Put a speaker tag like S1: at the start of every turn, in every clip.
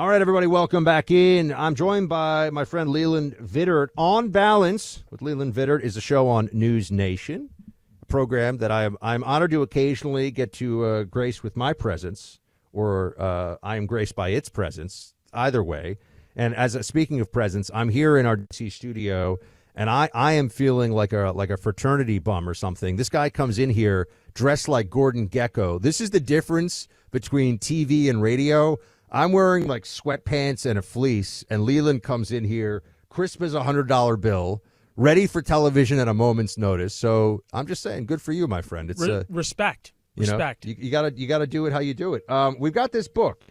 S1: All right, everybody, welcome back in. I'm joined by my friend Leland Vittert. On Balance with Leland Vittert is a show on News Nation, a program that I'm honored to occasionally get to grace with my presence, or I am graced by its presence, either way. And speaking of presence, I'm here in our DC studio, and I am feeling like a fraternity bum or something. This guy comes in here dressed like Gordon Gekko. This is the difference between TV and radio. I'm wearing like sweatpants and a fleece, and Leland comes in here, crisp as $100 bill, ready for television at a moment's notice. So I'm just saying, good for you, my friend. It's
S2: respect.
S1: Respect. You gotta do it how you do it. We've got this book.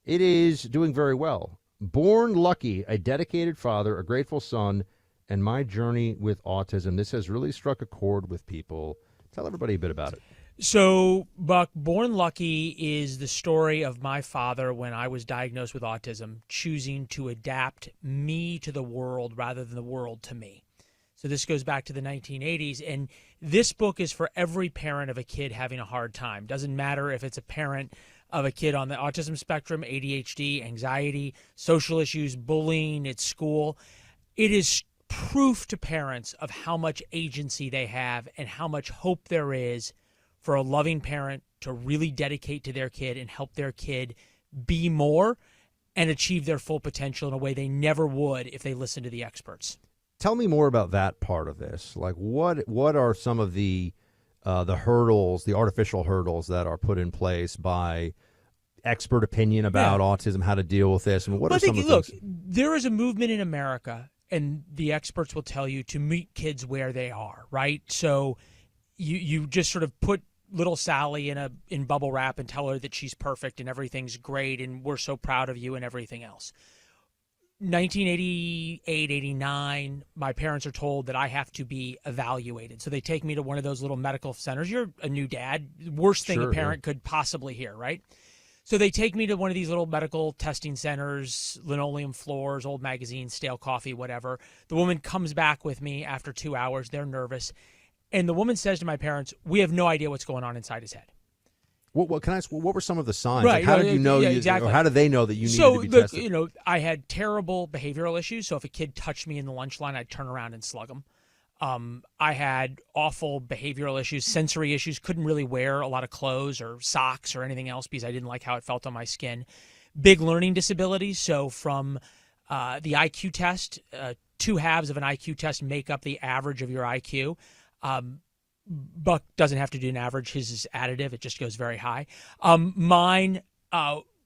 S1: It is doing very well. Born Lucky: A Dedicated Father, a Grateful Son, and My Journey with Autism. This has really struck a chord with people. Tell everybody a bit about it.
S2: So, Buck, Born Lucky is the story of my father when I was diagnosed with autism, choosing to adapt me to the world rather than the world to me. So this goes back to the 1980s, and this book is for every parent of a kid having a hard time. Doesn't matter if it's a parent of a kid on the autism spectrum, ADHD, anxiety, social issues, bullying at school. It is proof to parents of how much agency they have and how much hope there is for a loving parent to really dedicate to their kid and help their kid be more and achieve their full potential in a way they never would if they listened to the experts.
S1: Tell me more about that part of this. Like, what are some of the hurdles, the artificial hurdles that are put in place by expert opinion about autism, how to deal with this? And what are some of the things?
S2: There is a movement in America, and the experts will tell you, to meet kids where they are, right? So you just sort of put little Sally in bubble wrap and tell her that she's perfect and everything's great and we're so proud of you and everything else. 1988, 89, my parents are told that I have to be evaluated. So they take me to one of those little medical centers. You're a new dad. Worst thing a parent could possibly hear, right? So they take me to one of these little medical testing centers, linoleum floors, old magazines, stale coffee, whatever. The woman comes back with me after 2 hours. They're nervous. And the woman says to my parents, "We have no idea what's going on inside his head."
S1: What can I ask? What were some of the signs?
S2: Right.
S1: Like, how did you know?
S2: Exactly.
S1: Or how did they know that you needed to be tested?
S2: I had terrible behavioral issues. So if a kid touched me in the lunch line, I'd turn around and slug him. I had awful behavioral issues, sensory issues. Couldn't really wear a lot of clothes or socks or anything else because I didn't like how it felt on my skin. Big learning disabilities. So from the IQ test, 2 halves of an IQ test make up the average of your IQ. Buck doesn't have to do an average. His is additive. It just goes very high. Mine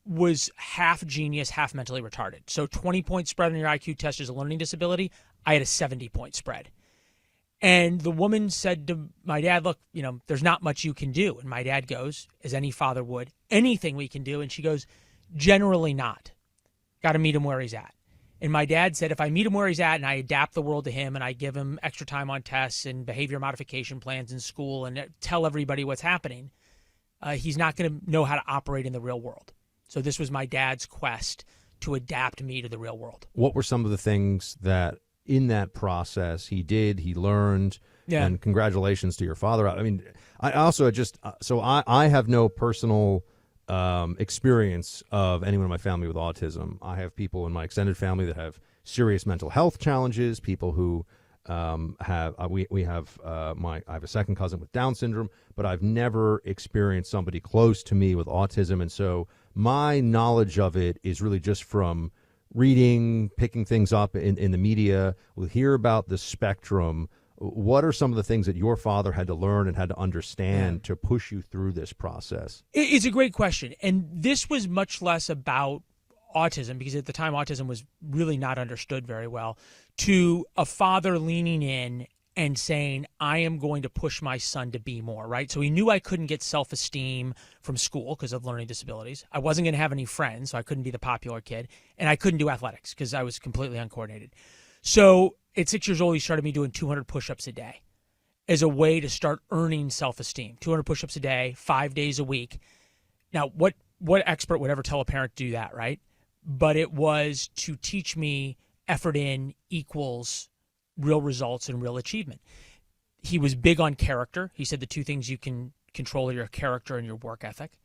S2: was half genius, half mentally retarded. So 20-point spread on your IQ test is a learning disability. I had a 70-point spread. And the woman said to my dad, "Look, there's not much you can do." And my dad goes, as any father would, "Anything we can do." And she goes, "Generally not. Got to meet him where he's at." And my dad said, if I meet him where he's at and I adapt the world to him and I give him extra time on tests and behavior modification plans in school and tell everybody what's happening, he's not going to know how to operate in the real world. So this was my dad's quest to adapt me to the real world.
S1: What were some of the things that in that process he learned?
S2: Yeah.
S1: And congratulations to your father. I mean, I also I have no personal experience of anyone in my family with autism. I have people in my extended family that have serious mental health challenges, people who have I have a second cousin with Down syndrome, but I've never experienced somebody close to me with autism. And so my knowledge of it is really just from reading, picking things up in the media. We'll hear about the spectrum. What are some of the things that your father had to learn and had to understand to push you through this process?
S2: It's a great question. And this was much less about autism, because at the time autism was really not understood very well, to a father leaning in and saying, I am going to push my son to be more, right? So he knew I couldn't get self-esteem from school because of learning disabilities. I wasn't going to have any friends, so I couldn't be the popular kid. And I couldn't do athletics because I was completely uncoordinated. So at 6 years old, he started me doing 200 push-ups a day as a way to start earning self-esteem. 200 push-ups a day, 5 days a week. Now, what expert would ever tell a parent to do that, right? But it was to teach me effort in equals real results and real achievement. He was big on character. He said the two things you can control are your character and your work ethic.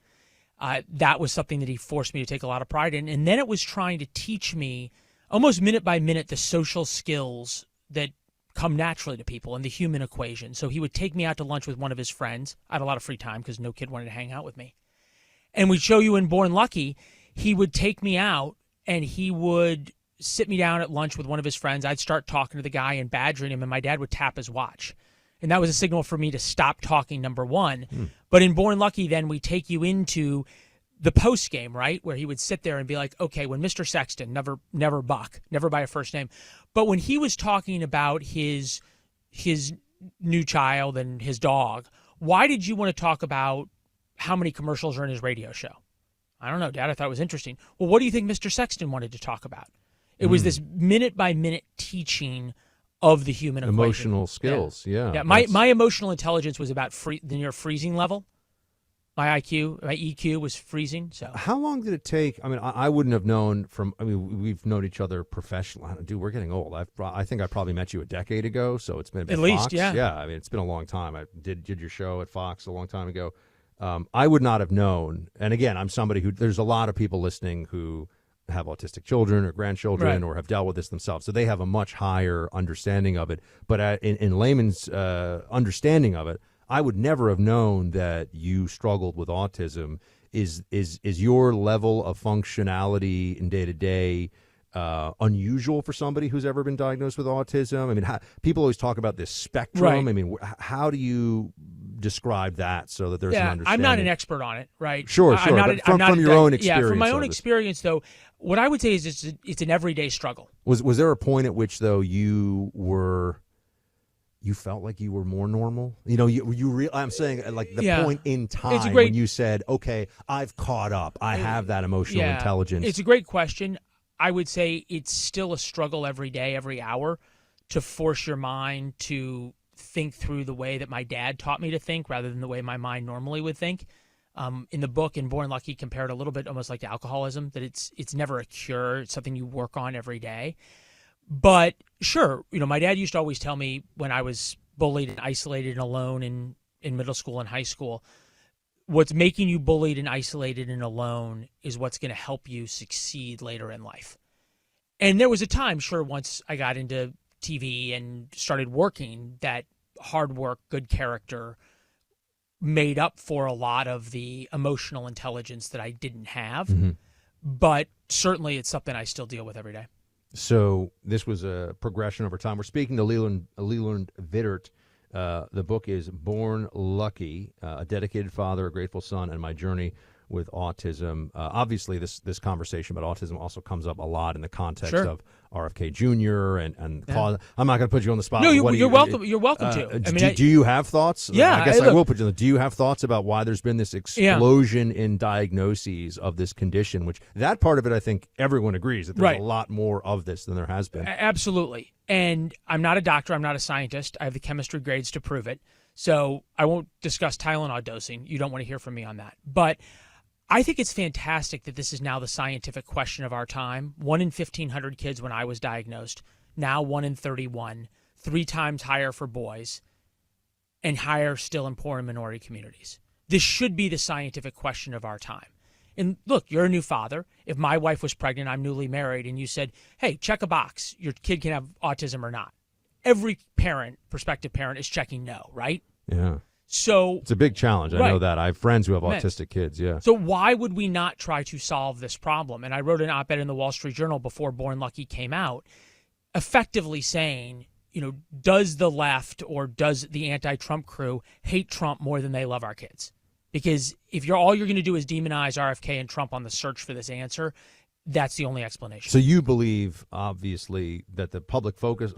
S2: That was something that he forced me to take a lot of pride in. And then it was trying to teach me almost minute by minute the social skills that come naturally to people and the human equation. So he would take me out to lunch with one of his friends. I had a lot of free time because no kid wanted to hang out with me. And we'd show you in Born Lucky, he would take me out and he would sit me down at lunch with one of his friends. I'd start talking to the guy and badgering him, and my dad would tap his watch. And that was a signal for me to stop talking, number one. But in Born Lucky, then we take you into the post game, right, where he would sit there and be like, okay, when Mr. Sexton, never Buck, never by a first name, but when he was talking about his new child and his dog, why did you want to talk about how many commercials are in his radio show? I don't know, Dad. I thought it was interesting. Well, what do you think Mr. Sexton wanted to talk about? It was this minute by minute teaching of the human equation.
S1: Emotional skills, yeah.
S2: My emotional intelligence was about near freezing level. My EQ was freezing. So
S1: how long did it take? I mean, I wouldn't have known from. I mean, we've known each other professionally. Dude, we're getting old. I think I probably met you a decade ago, so it's been
S2: at least, yeah.
S1: Yeah, I mean, it's been a long time. I did your show at Fox a long time ago. I would not have known. And again, I'm somebody who. There's a lot of people listening who have autistic children or grandchildren or have dealt with this themselves, so they have a much higher understanding of it. But in layman's understanding of it, I would never have known that you struggled with autism. Is your level of functionality in day to day unusual for somebody who's ever been diagnosed with autism? I mean, people always talk about this spectrum.
S2: Right.
S1: I mean, how do you describe that so that there's an understanding?
S2: I'm not an expert on it, right?
S1: Sure. From your own experience.
S2: Yeah, from my own experience, though, what I would say is it's an everyday struggle.
S1: Was there a point at which, though, you felt like you were more normal? You know, I'm saying like the point in time when you said, okay, I've caught up. I have that emotional intelligence.
S2: It's a great question. I would say it's still a struggle every day, every hour, to force your mind to think through the way that my dad taught me to think rather than the way my mind normally would think. In the book, in Born Lucky, compared a little bit almost like to alcoholism, that it's never a cure. It's something you work on every day. But sure, you know, my dad used to always tell me when I was bullied and isolated and alone in middle school and high school, what's making you bullied and isolated and alone is what's going to help you succeed later in life. And there was a time, sure, once I got into TV and started working, that hard work, good character made up for a lot of the emotional intelligence that I didn't have. Mm-hmm. But certainly it's something I still deal with every day.
S1: So this was a progression over time. We're speaking to Leland Vittert. The book is Born Lucky, A Dedicated Father, A Grateful Son, and My Journey with Autism. Obviously, this conversation about autism also comes up a lot in the context of RFK Jr. and cause. I'm not going to put you on the spot.
S2: No, you're welcome. You're welcome to.
S1: I mean, do you have thoughts?
S2: Yeah,
S1: I guess I will put you. Do you have thoughts about why there's been this explosion in diagnoses of this condition? Which that part of it, I think everyone agrees that there's a lot more of this than there has been.
S2: Absolutely. And I'm not a doctor. I'm not a scientist. I have the chemistry grades to prove it. So I won't discuss Tylenol dosing. You don't want to hear from me on that. But I think it's fantastic that this is now the scientific question of our time. 1 in 1,500 kids when I was diagnosed, now 1 in 31, 3 times higher for boys, and higher still in poor and minority communities. This should be the scientific question of our time. And look, you're a new father. If my wife was pregnant, I'm newly married, and you said, hey, check a box, your kid can have autism or not. Every parent, prospective parent, is checking no, right?
S1: Yeah.
S2: So
S1: it's a big challenge. I know that. I have friends who have autistic kids,
S2: So why would we not try to solve this problem? And I wrote an op-ed in the Wall Street Journal before Born Lucky came out, effectively saying, you know, does the left or does the anti-Trump crew hate Trump more than they love our kids? Because if all you're going to do is demonize RFK and Trump on the search for this answer, that's the only explanation.
S1: So you believe, obviously, that the public focus,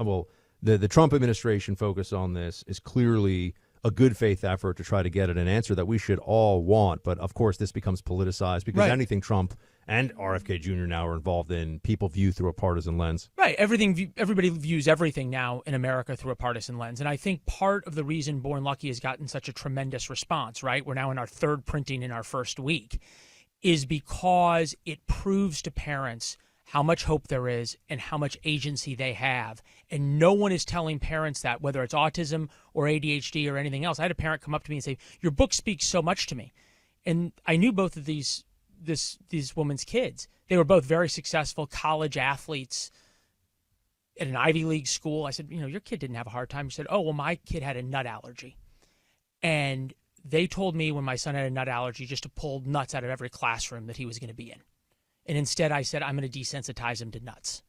S1: the Trump administration focus on this is clearly a good faith effort to try to get at an answer that we should all want. But of course, this becomes politicized because anything Trump and RFK Jr. now are involved in, people view through a partisan lens.
S2: Right. Everybody views everything now in America through a partisan lens. And I think part of the reason Born Lucky has gotten such a tremendous response, right? We're now in our 3rd printing in our 1st week, is because it proves to parents how much hope there is and how much agency they have. And no one is telling parents that, whether it's autism or ADHD or anything else. I had a parent come up to me and say, your book speaks so much to me. And I knew both of these women's kids. They were both very successful college athletes at an Ivy League school. I said, your kid didn't have a hard time. He said, oh, well, my kid had a nut allergy. And they told me when my son had a nut allergy just to pull nuts out of every classroom that he was going to be in. And instead I said, I'm going to desensitize him to nuts.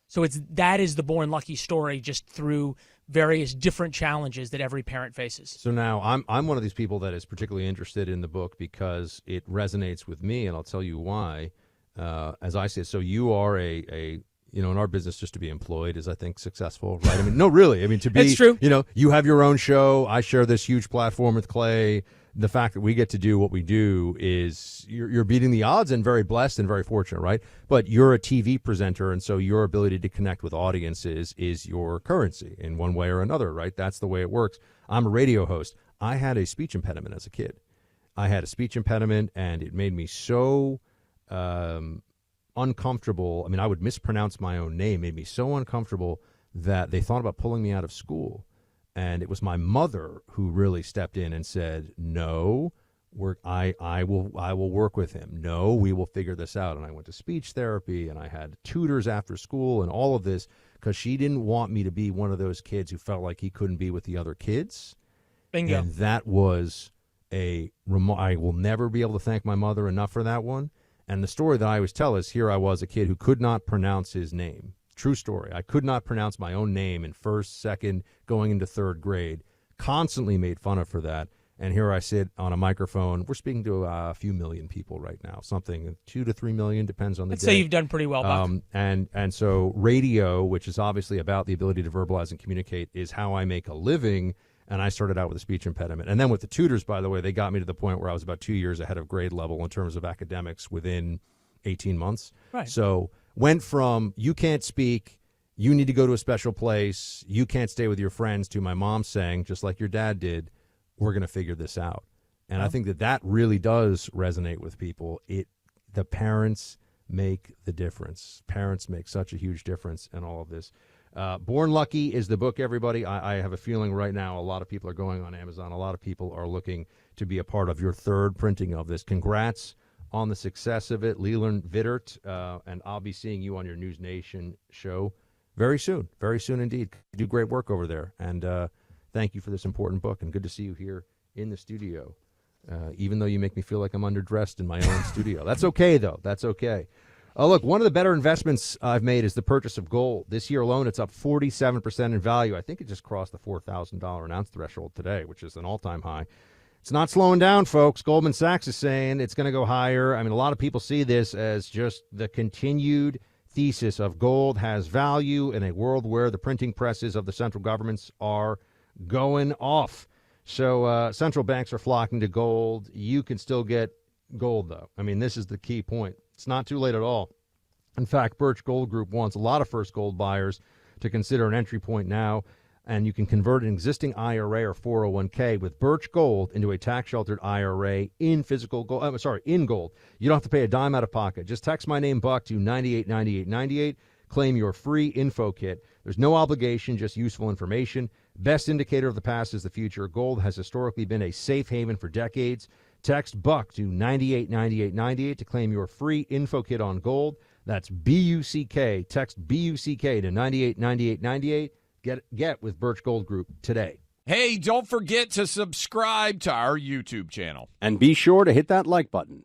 S2: So that is the Born Lucky story, just through various different challenges that every parent faces.
S1: So now I'm one of these people that is particularly interested in the book because it resonates with me, and I'll tell you why. As I say, so you are in our business, just to be employed is, I think, successful, right? I mean, no, really. I mean, to be,
S2: that's true.
S1: You have your own show. I share this huge platform with Clay. The fact that we get to do what we do is you're beating the odds, and very blessed and very fortunate, right? But you're a TV presenter, and so your ability to connect with audiences is your currency in one way or another, right? That's the way it works. I'm a radio host. I had a speech impediment as a kid. I had a speech impediment, and it made me so uncomfortable. I mean, I would mispronounce my own name, made me so uncomfortable that they thought about pulling me out of school. And it was my mother who really stepped in and said, no, I will work with him. No, we will figure this out. And I went to speech therapy, and I had tutors after school and all of this, because she didn't want me to be one of those kids who felt like he couldn't be with the other kids.
S2: Bingo.
S1: And that was I will never be able to thank my mother enough for that one. And the story that I always tell is, here I was, a kid who could not pronounce his name. True story. I could not pronounce my own name in first, second, going into third grade. Constantly made fun of for that. And here I sit on a microphone. We're speaking to a few million people right now. Something 2 to 3 million, depends on the day.
S2: I'd say you've done pretty well, Buck.
S1: And so radio, which is obviously about the ability to verbalize and communicate, is how I make a living. And I started out with a speech impediment. And then with the tutors, by the way, they got me to the point where I was about 2 years ahead of grade level in terms of academics within 18 months.
S2: Right.
S1: So went from you can't speak, you need to go to a special place, you can't stay with your friends, to my mom saying, just like your dad did, we're going to figure this out. And I think that really does resonate with people. The parents make the difference. Parents make such a huge difference in all of this. Born Lucky is the book, everybody. I have a feeling right now a lot of people are going on Amazon. A lot of people are looking to be a part of your third printing of this. Congrats on the success of it, Leland Vittert, and I'll be seeing you on your News Nation show very soon indeed. You do great work over there, and thank you for this important book, and good to see you here in the studio, even though you make me feel like I'm underdressed in my own studio. That's okay, though. That's okay. Look, one of the better investments I've made is the purchase of gold. This year alone, it's up 47% in value. I think it just crossed the $4,000 an ounce threshold today, which is an all-time high. It's not slowing down, folks. Goldman Sachs is saying it's going to go higher. I mean, a lot of people see this as just the continued thesis of gold has value in a world where the printing presses of the central governments are going off. So central banks are flocking to gold. You can still get gold, though. I mean, this is the key point. It's not too late at all. In fact, Birch Gold Group wants a lot of first gold buyers to consider an entry point now. And you can convert an existing IRA or 401k with Birch Gold into a tax-sheltered IRA in physical gold. In gold. You don't have to pay a dime out of pocket. Just text my name, Buck, to 989898. Claim your free info kit. There's no obligation, just useful information. Best indicator of the past is the future. Gold has historically been a safe haven for decades. Text Buck to 989898 to claim your free info kit on gold. That's BUCK. Text BUCK to 989898. Get with Birch Gold Group today.
S3: Hey, don't forget to subscribe to our YouTube channel.
S4: And be sure to hit that like button.